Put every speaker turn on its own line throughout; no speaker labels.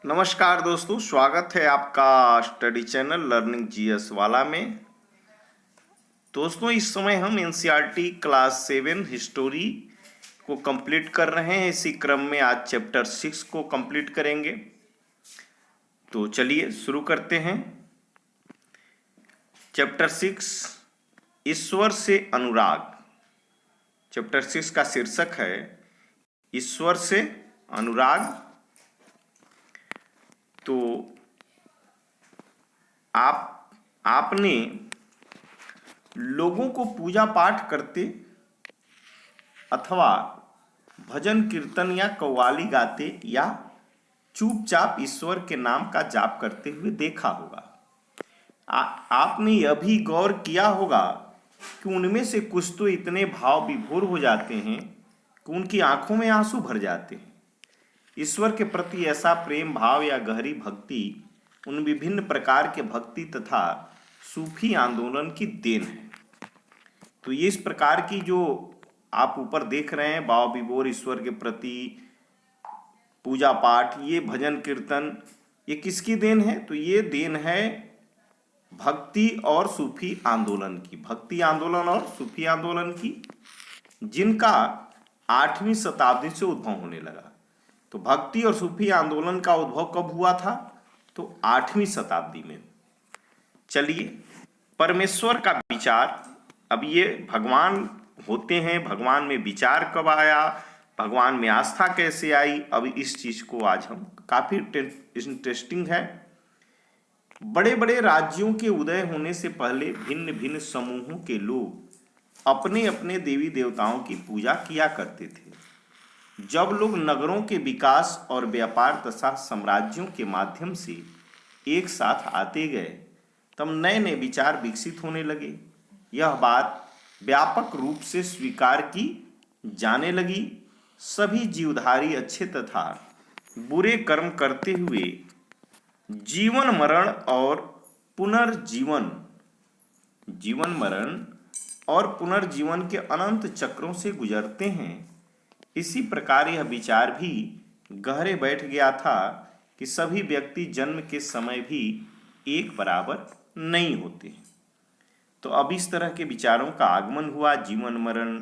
नमस्कार दोस्तों, स्वागत है आपका स्टडी चैनल लर्निंग जीएस वाला में। दोस्तों, इस समय हम एनसीईआरटी क्लास 7 हिस्टोरी को कंप्लीट कर रहे हैं। इसी क्रम में आज चैप्टर 6 को कंप्लीट करेंगे। तो चलिए शुरू करते हैं। चैप्टर 6 ईश्वर से अनुराग। चैप्टर 6 का शीर्षक है ईश्वर से अनुराग। तो आपने लोगों को पूजा पाठ करते अथवा भजन कीर्तन या कव्वाली गाते या चुपचाप ईश्वर के नाम का जाप करते हुए देखा होगा। आपने यह भी गौर किया होगा कि उनमें से कुछ तो इतने भाव विभोर हो जाते हैं कि उनकी आंखों में आंसू भर जाते हैं। ईश्वर के प्रति ऐसा प्रेम भाव या गहरी भक्ति उन विभिन्न प्रकार के भक्ति तथा सूफी आंदोलन की देन है। तो ये इस प्रकार की जो आप ऊपर देख रहे हैं भाव विभोर ईश्वर के प्रति पूजा पाठ, ये भजन कीर्तन, ये किसकी देन है? तो ये देन है भक्ति और सूफी आंदोलन की, भक्ति आंदोलन और सूफी आंदोलन की, जिनका 8वीं शताब्दी से उद्भव होने लगा। तो भक्ति और सूफी आंदोलन का उद्भव कब हुआ था? तो 8वीं शताब्दी में। चलिए, परमेश्वर का विचार, अब ये भगवान होते हैं, भगवान में विचार कब आया, भगवान में आस्था कैसे आई, अब इस चीज को आज हम काफी इंटरेस्टिंग है। बड़े बड़े राज्यों के उदय होने से पहले भिन्न भिन्न समूहों के लोग अपने अपने देवी देवताओं की पूजा किया करते थे। जब लोग नगरों के विकास और व्यापार तथा साम्राज्यों के माध्यम से एक साथ आते गए, तब नए नए विचार विकसित होने लगे। यह बात व्यापक रूप से स्वीकार की जाने लगी। सभी जीवधारी अच्छे तथा बुरे कर्म करते हुए जीवन मरण और पुनर्जीवन के अनंत चक्रों से गुजरते हैं। इसी प्रकार यह विचार भी गहरे बैठ गया था कि सभी व्यक्ति जन्म के समय भी एक बराबर नहीं होते। तो अब इस तरह के विचारों का आगमन हुआ, जीवन मरण,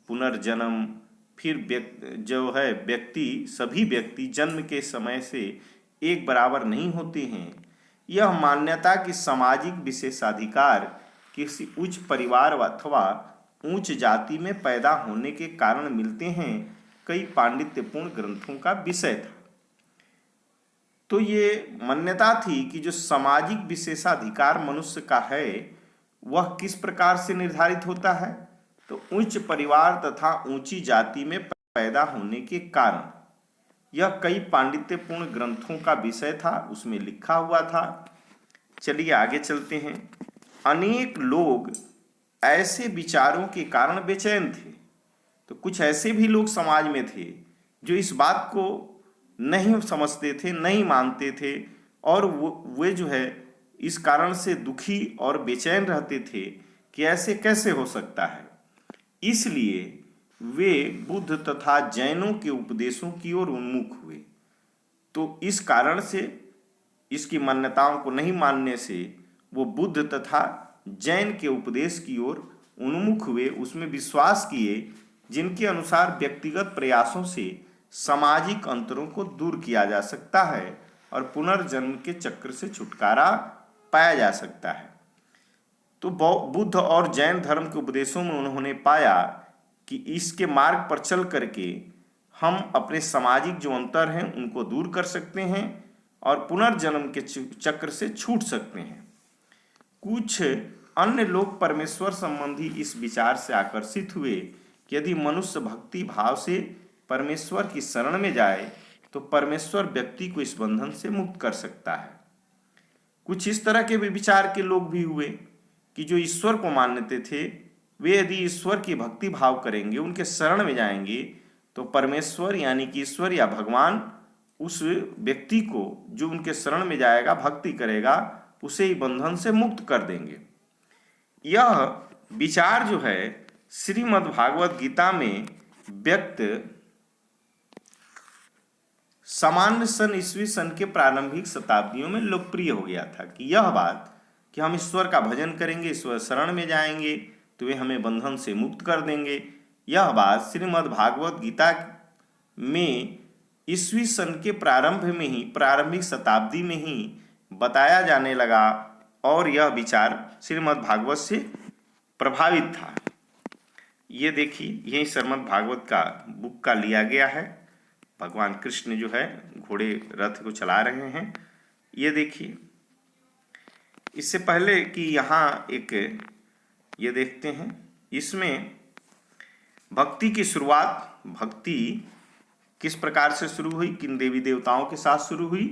पुनर्जन्म, फिर सभी व्यक्ति जन्म के समय से एक बराबर नहीं होते हैं। यह मान्यता कि सामाजिक विशेषाधिकार किसी उच्च परिवार अथवा उच्च जाति में पैदा होने के कारण मिलते हैं, कई पांडित्यपूर्ण ग्रंथों का विषय था। तो ये मान्यता थी कि जो सामाजिक विशेषाधिकार मनुष्य का है वह किस प्रकार से निर्धारित होता है? तो उच्च परिवार तथा ऊंची जाति में पैदा होने के कारण। यह कई पांडित्यपूर्ण ग्रंथों का विषय था, उसमें लिखा हुआ था। चलिए आगे चलते हैं। अनेक लोग ऐसे विचारों के कारण बेचैन थे। तो कुछ ऐसे भी लोग समाज में थे जो इस बात को नहीं समझते थे, नहीं मानते थे, और वे जो है इस कारण से दुखी और बेचैन रहते थे कि ऐसे कैसे हो सकता है। इसलिए वे बुद्ध तथा जैनों के उपदेशों की ओर उन्मुख हुए। तो इस कारण से, इसकी मान्यताओं को नहीं मानने से वो बुद्ध तथा जैन के उपदेश की ओर उन्मुख हुए, उसमें विश्वास किए जिनके अनुसार व्यक्तिगत प्रयासों से सामाजिक अंतरों को दूर किया जा सकता है और पुनर्जन्म के चक्र से छुटकारा पाया जा सकता है। तो बुद्ध और जैन धर्म के उपदेशों में उन्होंने पाया कि इसके मार्ग पर चल करके हम अपने सामाजिक जो अंतर हैं उनको दूर कर सकते हैं और पुनर्जन्म के चक्र से छूट सकते हैं। कुछ अन्य लोग परमेश्वर संबंधी इस विचार से आकर्षित हुए कि यदि मनुष्य भक्ति भाव से परमेश्वर की शरण में जाए तो परमेश्वर व्यक्ति को इस बंधन से मुक्त कर सकता है। कुछ इस तरह के विचार के लोग भी हुए कि जो ईश्वर को मानते थे, वे यदि ईश्वर की भक्ति भाव करेंगे, उनके शरण में जाएंगे, तो परमेश्वर यानी कि ईश्वर या भगवान उस व्यक्ति को जो उनके शरण में जाएगा, भक्ति करेगा, उसे ही बंधन से मुक्त कर देंगे। यह विचार जो है श्रीमद् भागवत गीता में व्यक्त सामान्य सन ईस्वी सन के प्रारंभिक शताब्दियों में लोकप्रिय हो गया था कि यह बात कि हम ईश्वर का भजन करेंगे, ईश्वर शरण में जाएंगे तो वे हमें बंधन से मुक्त कर देंगे। यह बात श्रीमद् भागवत गीता में ईस्वी सन के प्रारंभिक शताब्दी में ही बताया जाने लगा और यह विचार श्रीमद् भागवत से प्रभावित था। ये देखिए, यही श्रीमद् भागवत का बुक का लिया गया है। भगवान कृष्ण जो है घोड़े रथ को चला रहे हैं। ये देखिए, इससे पहले कि यहाँ एक ये देखते हैं, इसमें भक्ति की शुरुआत, भक्ति किस प्रकार से शुरू हुई, किन देवी देवताओं के साथ शुरू हुई,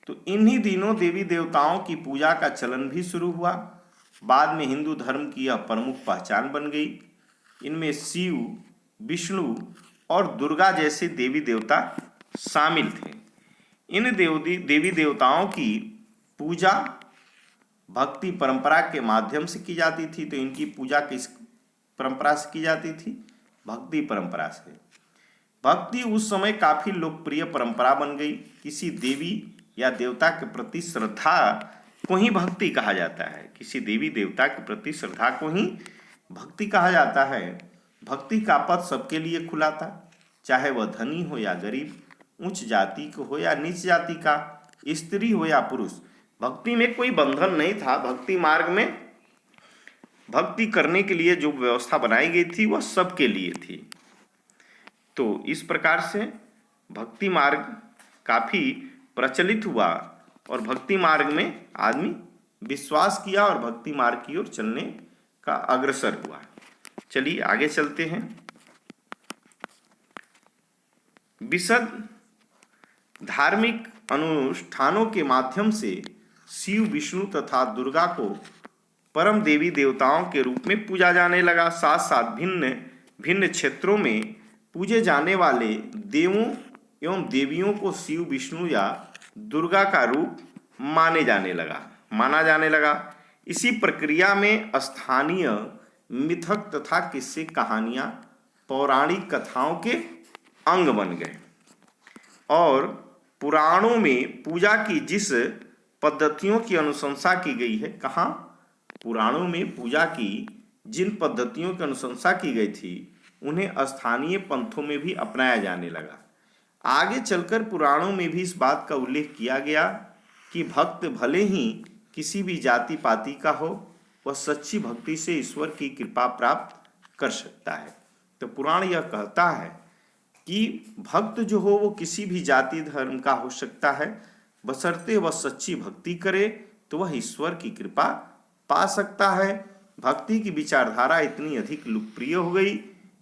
तो इन्हीं दिनों देवी देवताओं की पूजा का चलन भी शुरू हुआ। बाद में हिंदू धर्म की यह प्रमुख पहचान बन गई। इनमें शिव, विष्णु और दुर्गा जैसे देवी देवता शामिल थे। इन देवी देवताओं की पूजा भक्ति परंपरा के माध्यम से की जाती थी। तो इनकी पूजा किस परंपरा से की जाती थी? भक्ति परंपरा से। भक्ति उस समय काफी लोकप्रिय परंपरा बन गई। किसी देवी या देवता के प्रति श्रद्धा को ही भक्ति कहा जाता है। किसी देवी देवता के प्रति श्रद्धा को ही भक्ति कहा जाता है। भक्ति का पथ सबके लिए खुला था, चाहे वह धनी हो या गरीब, उच्च जाति को हो या नीच जाति का, स्त्री हो या पुरुष। भक्ति में कोई बंधन नहीं था। भक्ति मार्ग में भक्ति करने के लिए जो व्यवस्था बनाई गई थी वह सबके लिए थी। तो इस प्रकार से भक्ति मार्ग काफी प्रचलित हुआ और भक्ति मार्ग में आदमी विश्वास किया और भक्ति मार्ग की ओर चलने का अग्रसर हुआ। चलिए आगे चलते हैं। विशद धार्मिक अनुष्ठानों के माध्यम से शिव, विष्णु तथा दुर्गा को परम देवी देवताओं के रूप में पूजा जाने लगा। साथ साथ भिन्न भिन्न क्षेत्रों में पूजे जाने वाले देवों एवं देवियों को शिव, विष्णु या दुर्गा का रूप माना जाने लगा। इसी प्रक्रिया में स्थानीय मिथक तथा किस्से कहानियां पौराणिक कथाओं के अंग बन गए और पुराणों में पूजा की जिस पद्धतियों की अनुशंसा की गई है, कहाँ? पुराणों में पूजा की जिन पद्धतियों की अनुशंसा की गई थी उन्हें स्थानीय पंथों में भी अपनाया जाने लगा। आगे चलकर पुराणों में भी इस बात का उल्लेख किया गया कि भक्त भले ही किसी भी जाति पाति का हो, वह सच्ची भक्ति से ईश्वर की कृपा प्राप्त कर सकता है। तो पुराण यह कहता है कि भक्त जो हो वो किसी भी जाति धर्म का हो सकता है, बशर्ते वह सच्ची भक्ति करे तो वह ईश्वर की कृपा पा सकता है। भक्ति की विचारधारा इतनी अधिक लोकप्रिय हो गई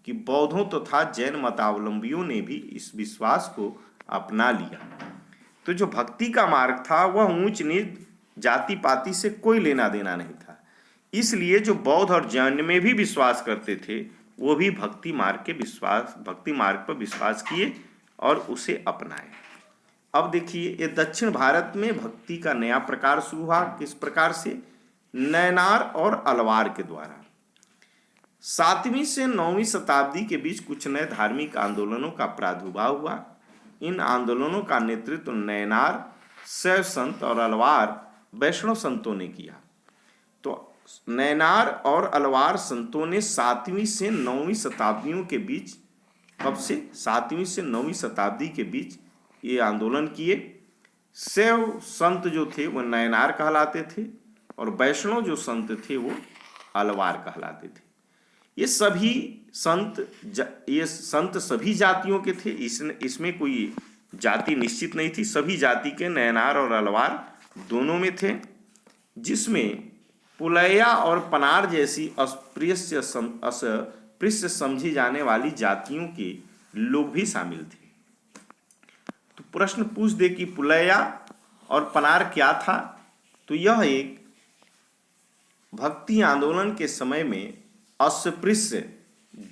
कि बौद्धों तथा जैन मतावलंबियों ने भी इस विश्वास को अपना लिया। तो जो भक्ति का मार्ग था वह ऊंच नीच जाति पाति से कोई लेना देना नहीं था। इसलिए जो बौद्ध और जैन में भी विश्वास करते थे वो भी भक्ति मार्ग पर विश्वास किए और उसे अपनाए। अब देखिए, ये दक्षिण भारत में भक्ति का नया प्रकार शुरू हुआ। किस प्रकार से? नैनार और अलवार के द्वारा। 7वीं से 9वीं शताब्दी के बीच कुछ नए धार्मिक आंदोलनों का प्रादुर्भाव हुआ। इन आंदोलनों का नेतृत्व नैनार शैव संत और अलवार वैष्णव संतों ने किया। तो नैनार और अलवार संतों ने 7वीं से 9वीं शताब्दियों के बीच, कब से? 7वीं से 9वीं शताब्दी के बीच ये आंदोलन किए। शैव संत जो थे वो नैनार कहलाते थे और वैष्णव जो संत थे वो अलवार कहलाते थे। ये संत सभी जातियों के थे। इसमें कोई जाति निश्चित नहीं थी। सभी जाति के नैनार और अलवार दोनों में थे, जिसमें पुलैया और पनार जैसी अस्पृश्य समझी जाने वाली जातियों के लोग भी शामिल थे। तो प्रश्न पूछ दे कि पुलैया और पनार क्या था? तो यह एक भक्ति आंदोलन के समय में अस्पृश्य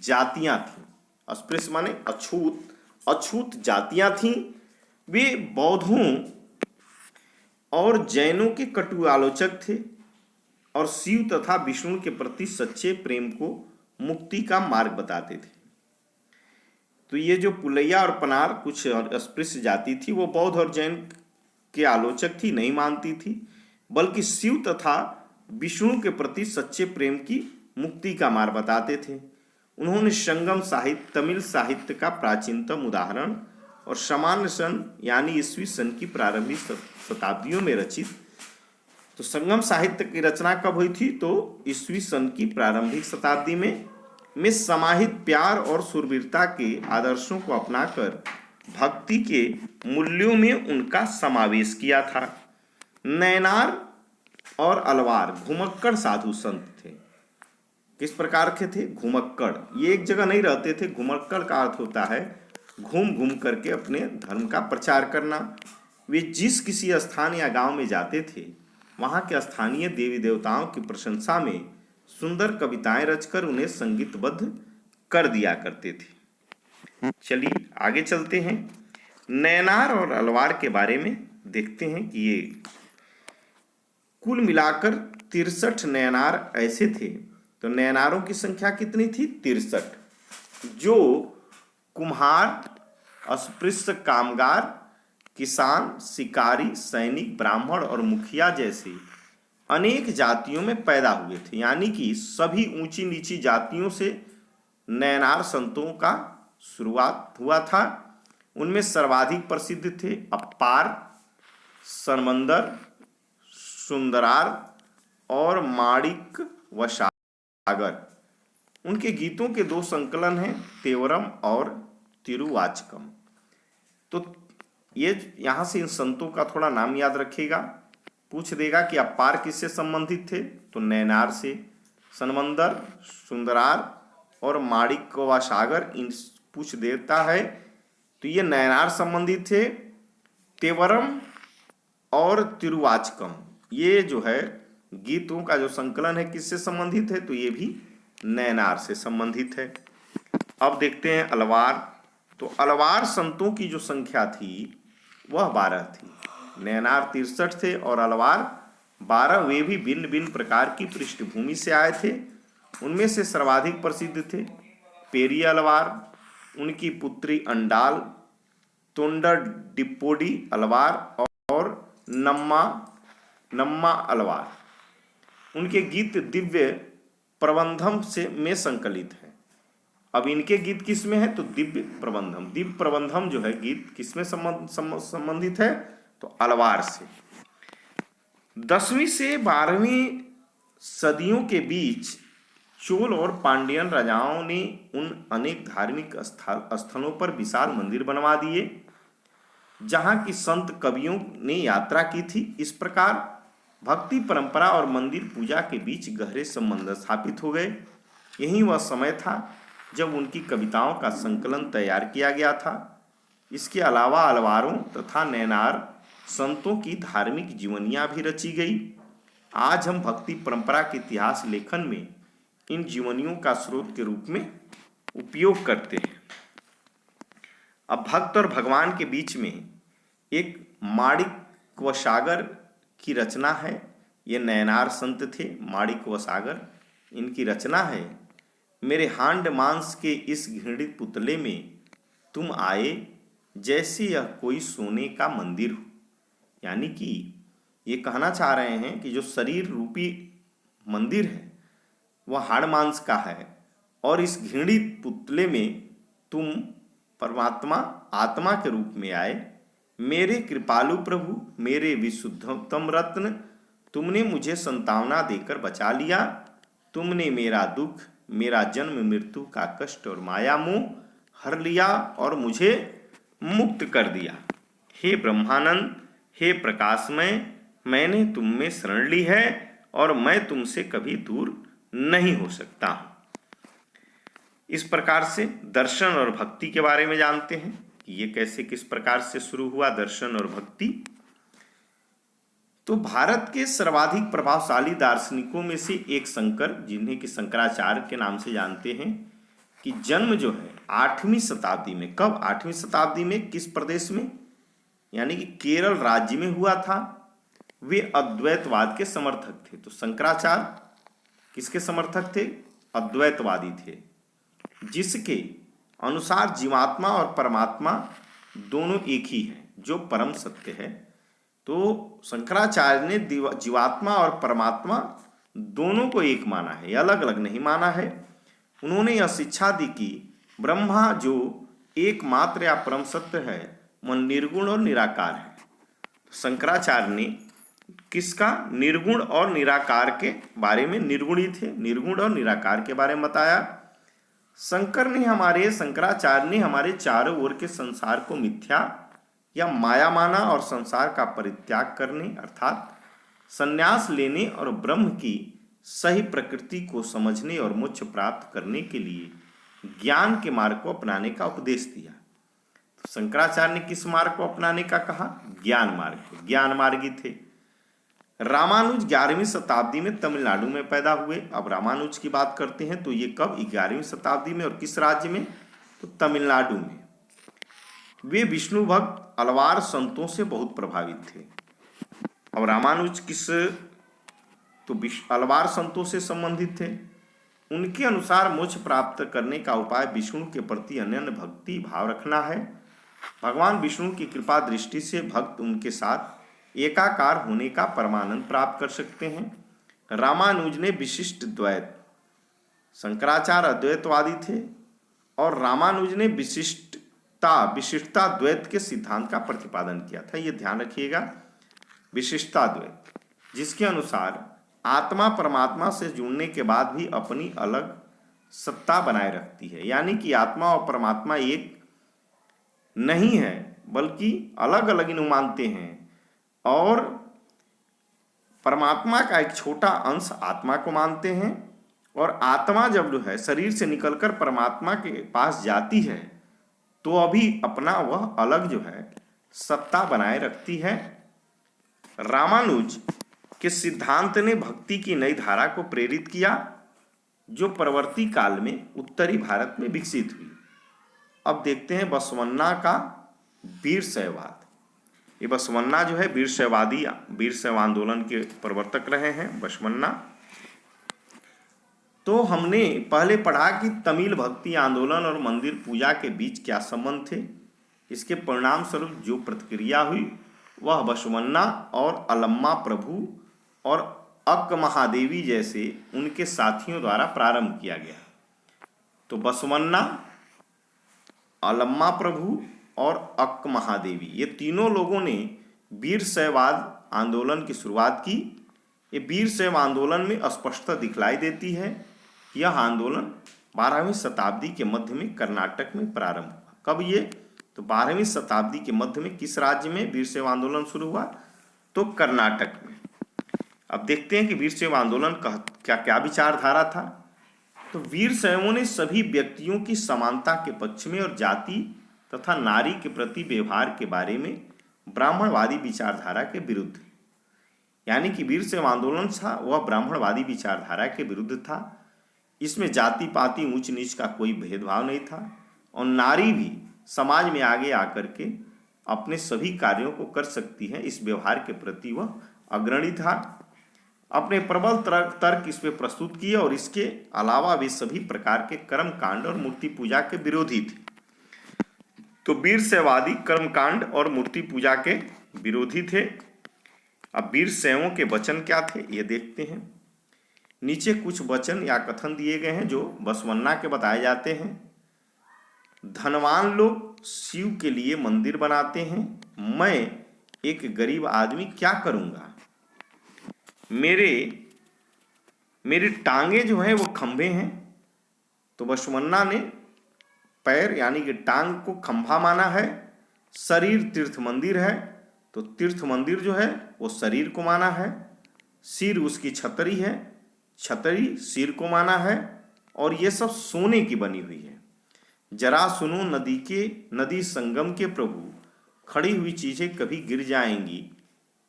जातियां थीं। अस्पृश्य माने अछूत जातियां थीं। वे बौद्धों और जैनों के कटु आलोचक थे और शिव तथा विष्णु के प्रति सच्चे प्रेम को मुक्ति का मार्ग बताते थे। तो ये जो पुलैया और पनार कुछ अस्पृश्य जाति थी, वो बौद्ध और जैन के आलोचक थी, नहीं मानती थी, बल्कि शिव तथा विष्णु के प्रति सच्चे प्रेम की मुक्ति का मार्ग बताते थे। उन्होंने संगम साहित्य, तमिल साहित्य का प्राचीनतम उदाहरण और सामान्य सन यानी ईस्वी सन की प्रारंभिक शताब्दियों में रचित, तो संगम साहित्य की रचना कब हुई थी? तो ईस्वी सन की प्रारंभिक शताब्दी में समाहित प्यार और शूरवीरता के आदर्शों को अपनाकर भक्ति के मूल्यों में उनका समावेश किया था। नैनार और अलवार घुमक्कड़ साधु संत थे। किस प्रकार के थे? घुमक्कड़। ये एक जगह नहीं रहते थे। घुमक्कड़ का अर्थ होता है घूम घूम करके अपने धर्म का प्रचार करना। वे जिस किसी स्थान या गांव में जाते थे, वहां के स्थानीय देवी देवताओं की प्रशंसा में सुंदर कविताएं रचकर उन्हें संगीतबद्ध कर दिया करते थे। चलिए आगे चलते हैं। नैनार और अलवार के बारे में देखते हैं कि ये कुल मिलाकर 63 नैनार ऐसे थे। तो नैनारों की संख्या कितनी थी? 63, जो कुम्हार, अस्पृश्य कामगार, किसान, शिकारी, सैनिक, ब्राह्मण और मुखिया जैसे अनेक जातियों में पैदा हुए थे। यानी कि सभी ऊंची नीची जातियों से नैनार संतों का शुरुआत हुआ था। उनमें सर्वाधिक प्रसिद्ध थे अप्पार, सरमंदर, सुंदरार और माणिक व सागर। उनके गीतों के 2 संकलन हैं, तेवरम और तिरुवाचकम। तो ये यहाँ से इन संतों का थोड़ा नाम याद रखिएगा। पूछ देगा कि अप्पार किससे संबंधित थे? तो नैनार से। सनमंदर, सुंदरार और माणिक व सागर इन पूछ देता है, तो ये नैनार संबंधित थे। तेवरम और तिरुवाचकम, ये जो है गीतों का जो संकलन है, किससे संबंधित है? तो ये भी नैनार से संबंधित है। अब देखते हैं अलवार। तो अलवार संतों की जो संख्या थी वह 12 थी। नैनार 63 थे और अलवार 12। वे भी भिन्न भिन्न प्रकार की पृष्ठभूमि से आए थे। उनमें से सर्वाधिक प्रसिद्ध थे पेरी अलवार, उनकी पुत्री अंडाल, तोंडर डिप्पोडी अलवार और नम्मा अलवार। उनके गीत दिव्य प्रबंधम में संकलित है। अब इनके गीत किस में है? तो दिव्य प्रबंधम। दिव्य प्रबंधम जो है गीत किसमें संबंधित है? तो अलवार से। 10वीं से 12वीं सदियों के बीच चोल और पांड्यन राजाओं ने उन अनेक धार्मिक स्थलों पर विशाल मंदिर बनवा दिए जहां की संत कवियों ने यात्रा की थी। इस प्रकार भक्ति परंपरा और मंदिर पूजा के बीच गहरे संबंध स्थापित हो गए। यही वह समय था जब उनकी कविताओं का संकलन तैयार किया गया था। इसके अलावा अलवारों तथा नैनार संतों की धार्मिक जीवनियां भी रची गई। आज हम भक्ति परंपरा के इतिहास लेखन में इन जीवनियों का स्रोत के रूप में उपयोग करते हैं। अब भक्त और भगवान के बीच में एक माणिक व सागर की रचना है। ये नैनार संत थे, माणिक व सागर। इनकी रचना है, मेरे हांड मांस के इस घृणित पुतले में तुम आए जैसे यह कोई सोने का मंदिर हो। यानी कि ये कहना चाह रहे हैं कि जो शरीर रूपी मंदिर है वह हाड़ मांस का है और इस घृणित पुतले में तुम परमात्मा आत्मा के रूप में आए। मेरे कृपालु प्रभु, मेरे विशुद्धतम रत्न, तुमने मुझे संतावना देकर बचा लिया। तुमने मेरा दुख, मेरा जन्म मृत्यु का कष्ट और माया मोह हर लिया और मुझे मुक्त कर दिया। हे ब्रह्मानंद, हे प्रकाशमय, मैंने तुम में शरण ली है और मैं तुमसे कभी दूर नहीं हो सकता हूं। इस प्रकार से दर्शन और भक्ति के बारे में जानते हैं कि ये कैसे किस प्रकार से शुरू हुआ दर्शन और भक्ति। तो भारत के सर्वाधिक प्रभावशाली दार्शनिकों में से एक शंकर, जिन्हें कि शंकराचार्य के नाम से जानते हैं, कि जन्म जो है 8वीं शताब्दी में, कब? 8वीं शताब्दी में। किस प्रदेश में? यानी कि केरल राज्य में हुआ था। वे अद्वैतवाद के समर्थक थे। तो शंकराचार्य किसके समर्थक थे? अद्वैतवादी थे, जिसके अनुसार जीवात्मा और परमात्मा दोनों एक ही है, जो परम सत्य है। तो शंकराचार्य ने जीवात्मा और परमात्मा दोनों को एक माना है, अलग अलग नहीं माना है। उन्होंने यह शिक्षा दी कि ब्रह्मा जो एकमात्र या परम सत्य है, वह निर्गुण और निराकार है। शंकराचार्य ने किसका? निर्गुण और निराकार के बारे में, निर्गुणी थे, निर्गुण और निराकार के बारे में बताया। शंकराचार्य ने हमारे चारों ओर के संसार को मिथ्या या माया माना और संसार का परित्याग करने अर्थात संन्यास लेने और ब्रह्म की सही प्रकृति को समझने और मोक्ष प्राप्त करने के लिए ज्ञान के मार्ग को अपनाने का उपदेश दिया। तो शंकराचार्य ने किस मार्ग को अपनाने का कहा? ज्ञान मार्ग को। ज्ञान मार्गी थे। रामानुज 11वीं शताब्दी में तमिलनाडु में पैदा हुए। अब रामानुज की बात करते हैं तो ये कब? 11वीं शताब्दी में। और किस राज्य में? तो तमिलनाडु में। वे विष्णु भक्त अलवार संतों से बहुत प्रभावित थे। अब रामानुज तो अलवार संतों से संबंधित थे। उनके अनुसार मोक्ष प्राप्त करने का उपाय विष्णु के प्रति अनन्य भक्ति भाव रखना है। भगवान विष्णु की कृपा दृष्टि से भक्त उनके साथ एकाकार होने का परमानंद प्राप्त कर सकते हैं। रामानुज ने विशिष्ट द्वैत, शंकराचार्य अद्वैतवादी थे और रामानुज ने विशिष्टता द्वैत के सिद्धांत का प्रतिपादन किया था। यह ध्यान रखिएगा, विशिष्टता द्वैत, जिसके अनुसार आत्मा परमात्मा से जुड़ने के बाद भी अपनी अलग सत्ता बनाए रखती है, यानी कि आत्मा और परमात्मा एक नहीं है बल्कि अलग अलग इन्हें मानते हैं और परमात्मा का एक छोटा अंश आत्मा को मानते हैं। और आत्मा जब जो है शरीर से निकलकर परमात्मा के पास जाती है तो अभी अपना वह अलग जो है सत्ता बनाए रखती है। रामानुज के सिद्धांत ने भक्ति की नई धारा को प्रेरित किया जो परवर्ती काल में उत्तरी भारत में विकसित हुई। अब देखते हैं बसवन्ना का वीरशैववाद। ये बसवन्ना जो है वीरशैव आंदोलन के प्रवर्तक रहे हैं बसवन्ना। तो हमने पहले पढ़ा कि तमिल भक्ति आंदोलन और मंदिर पूजा के बीच क्या संबंध थे। इसके परिणाम स्वरूप जो प्रतिक्रिया हुई वह बसवन्ना और अलम्मा प्रभु और अक्क महादेवी जैसे उनके साथियों द्वारा प्रारंभ किया गया। तो बसवन्ना, अलम्मा प्रभु और अक्क महादेवी, ये तीनों लोगों ने वीरशैववाद आंदोलन की शुरुआत की। ये वीरशैव आंदोलन में स्पष्टता दिखलाई देती है कि यह आंदोलन 12वीं शताब्दी के मध्य में कर्नाटक में प्रारंभ हुआ। कब ये? तो 12वीं शताब्दी के मध्य में किस राज्य में वीरशैव आंदोलन शुरू हुआ? तो कर्नाटक में। अब देखते हैं कि वीरशैव आंदोलन का क्या विचारधारा था। तो वीरशैवों ने सभी व्यक्तियों की समानता के पक्ष में और जाति तथा नारी के प्रति व्यवहार के बारे में ब्राह्मणवादी विचारधारा के विरुद्ध, यानी कि वीरशैव आंदोलन था वह ब्राह्मणवादी विचारधारा के विरुद्ध था। इसमें जाति पाति ऊंच नीच का कोई भेदभाव नहीं था और नारी भी समाज में आगे आकर के अपने सभी कार्यों को कर सकती है, इस व्यवहार के प्रति वह अग्रणी था। अपने प्रबल तर्क इस पे प्रस्तुत किए और इसके अलावा वे सभी प्रकार के कर्म कांड और मूर्ति पूजा के विरोधी थे। तो वीरशैववादी कर्मकांड और मूर्ति पूजा के विरोधी थे। अब वीरशैवों के वचन क्या थे ये देखते हैं। नीचे कुछ वचन या कथन दिए गए हैं जो बसवन्ना के बताए जाते हैं। धनवान लोग शिव के लिए मंदिर बनाते हैं, मैं एक गरीब आदमी क्या करूंगा? मेरी टांगे जो हैं वो खंभे हैं। तो बसवन्ना ने पैर यानी कि टांग को खंभा माना है। शरीर तीर्थ मंदिर है, तो तीर्थ मंदिर जो है वो शरीर को माना है। सिर उसकी छतरी है, छतरी सिर को माना है और ये सब सोने की बनी हुई है। जरा सुनो नदी संगम के प्रभु, खड़ी हुई चीजें कभी गिर जाएंगी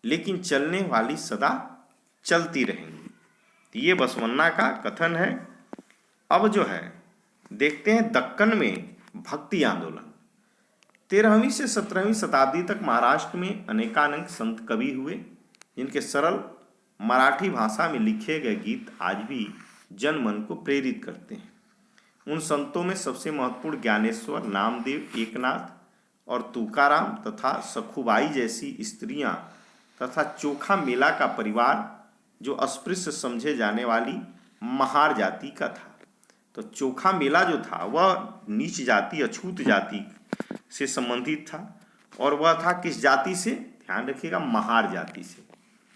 लेकिन चलने वाली सदा चलती रहेंगी। तो ये बसवन्ना का कथन है। अब जो है देखते हैं दक्कन में भक्ति आंदोलन। 13वीं से 17वीं शताब्दी तक महाराष्ट्र में अनेकानेक संत कवि हुए जिनके सरल मराठी भाषा में लिखे गए गीत आज भी जनमन को प्रेरित करते हैं। उन संतों में सबसे महत्वपूर्ण ज्ञानेश्वर, नामदेव, एकनाथ और तुकाराम तथा सखुबाई जैसी स्त्रियां तथा चोखा मेला का परिवार जो अस्पृश्य समझे जाने वाली महार जाति का था। तो चोखा मेला जो था वह नीच जाति, अछूत जाति से संबंधित था और वह था किस जाति से? ध्यान रखिएगा, महार जाति से।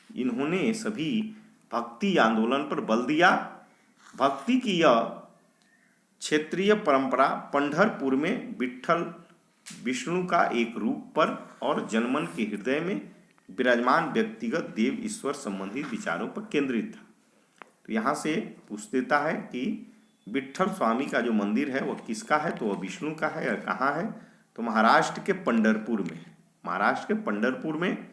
इन्होंने सभी भक्ति आंदोलन पर बल दिया। भक्ति की यह क्षेत्रीय परंपरा पंढरपुर में विट्ठल विष्णु का एक रूप पर और जनमन के हृदय में विराजमान व्यक्तिगत देव ईश्वर संबंधित विचारों पर केंद्रित था। तो यहाँ से पूछ देता है कि विट्ठल स्वामी का जो मंदिर है वह किसका है? तो वह विष्णु का है। और कहाँ है? तो महाराष्ट्र के पंढरपुर में है। महाराष्ट्र के पंढरपुर में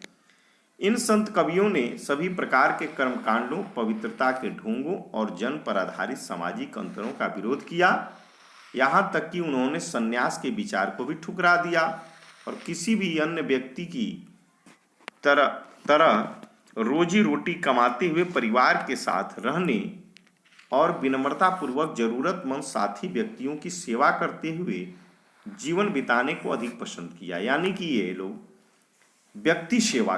इन संत कवियों ने सभी प्रकार के कर्मकांडों, पवित्रता के ढोंगों और जन पर आधारित सामाजिक अंतरों का विरोध किया। यहाँ तक कि उन्होंने संन्यास के विचार को भी ठुकरा दिया और किसी भी अन्य व्यक्ति की तरह रोजी रोटी कमाते हुए परिवार के साथ रहने और विनम्रता पूर्वक जरूरतमंद साथी व्यक्तियों की सेवा करते हुए जीवन बिताने को अधिक पसंद किया। यानी कि ये लोग व्यक्ति सेवा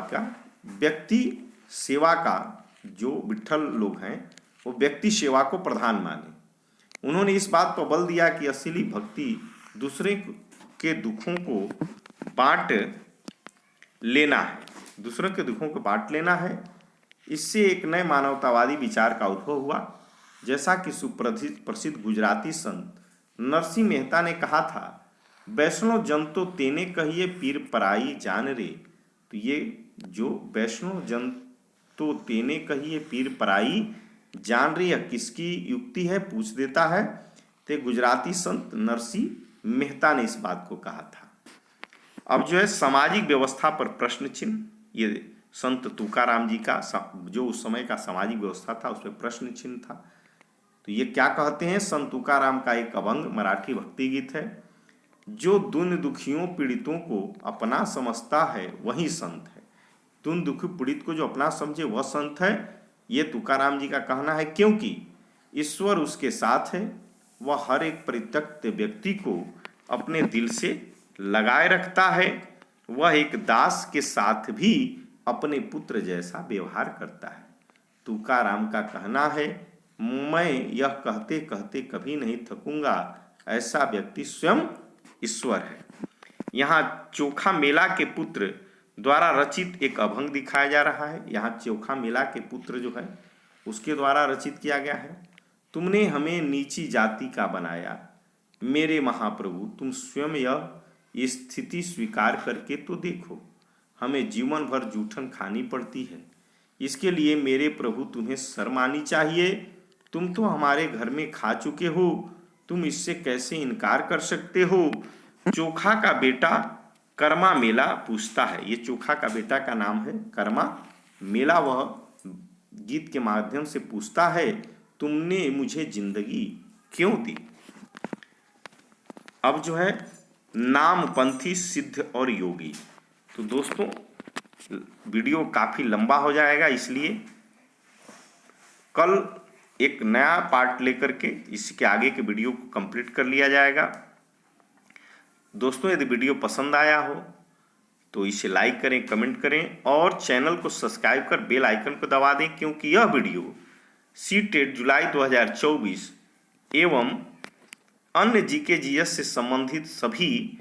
का जो विट्ठल लोग हैं वो व्यक्ति सेवा को प्रधान माने। उन्होंने इस बात पर बल दिया कि असली भक्ति दूसरे के दुखों को बांट लेना है। इससे एक नए मानवतावादी विचार का उद्भव हुआ। जैसा कि सुप्रसिद्ध गुजराती संत नरसिंह मेहता ने कहा था, वैष्णव जन तो तेने कहिए पीर पराई जान रे। तो ये जो वैष्णव जन तो तेने कहिए पीर पराई जान रे, यह किसकी युक्ति है? पूछ देता है। तो गुजराती संत नरसिंह मेहता ने इस बात को कहा था। अब जो है सामाजिक व्यवस्था पर प्रश्न चिन्ह, ये संत तुकाराम जी का जो उस समय का सामाजिक व्यवस्था था उस पर प्रश्न चिन्ह था। तो ये क्या कहते हैं? संत तुकाराम का एक अभंग मराठी भक्ति गीत है। जो दुन दुखियों पीड़ितों को अपना समझता है वही संत है। दुन दुखी पीड़ित को जो अपना समझे वह संत है, ये तुकाराम जी का कहना है। क्योंकि ईश्वर उसके साथ है, वह हर एक परित्यक्त व्यक्ति को अपने दिल से लगाए रखता है। वह एक दास के साथ भी अपने पुत्र जैसा व्यवहार करता है। तुकाराम का कहना है, मैं यह कहते कहते कभी नहीं थकूंगा, ऐसा व्यक्ति स्वयं ईश्वर है। यहाँ चोखा मेला के पुत्र द्वारा रचित एक अभंग दिखाया जा रहा है। यहाँ चोखा मेला के पुत्र जो है उसके द्वारा रचित किया गया है। तुमने हमें नीची जाति का बनाया, मेरे महाप्रभु तुम स्वयं यह स्थिति स्वीकार करके तो देखो। हमें जीवन भर जूठन खानी पड़ती है, इसके लिए मेरे प्रभु तुम्हें शर्म आनी चाहिए। तुम तो हमारे घर में खा चुके हो, तुम इससे कैसे इनकार कर सकते हो? चोखा का बेटा कर्मा मेला पूछता है। ये चोखा का बेटा का नाम है कर्मा मेला। वह गीत के माध्यम से पूछता है, तुमने मुझे जिंदगी क्यों दी? अब जो है नामपंथी सिद्ध और योगी। तो दोस्तों वीडियो काफ़ी लंबा हो जाएगा, इसलिए कल एक नया पार्ट लेकर के इसके आगे के वीडियो को कंप्लीट कर लिया जाएगा। दोस्तों यदि वीडियो पसंद आया हो तो इसे लाइक करें, कमेंट करें और चैनल को सब्सक्राइब कर बेल आइकन को दबा दें, क्योंकि यह वीडियो सीटेट जुलाई 2024 एवं अन्य जीके जीएस से संबंधित सभी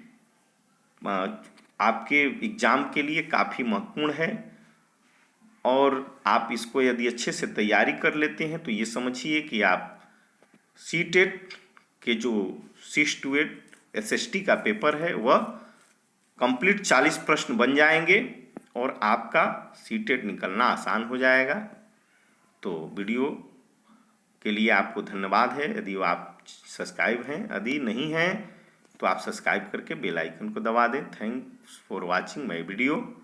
आपके एग्जाम के लिए काफ़ी महत्वपूर्ण है। और आप इसको यदि अच्छे से तैयारी कर लेते हैं तो ये समझिए कि आप सीटेट के जो 6 to 8 एसएसटी का पेपर है वह कंप्लीट 40 प्रश्न बन जाएंगे और आपका सीटेट निकलना आसान हो जाएगा। तो वीडियो के लिए आपको धन्यवाद है। यदि आप सब्सक्राइब हैं, यदि नहीं हैं तो आप सब्सक्राइब करके बेल आइकन को दबा दें। Thanks for watching my video.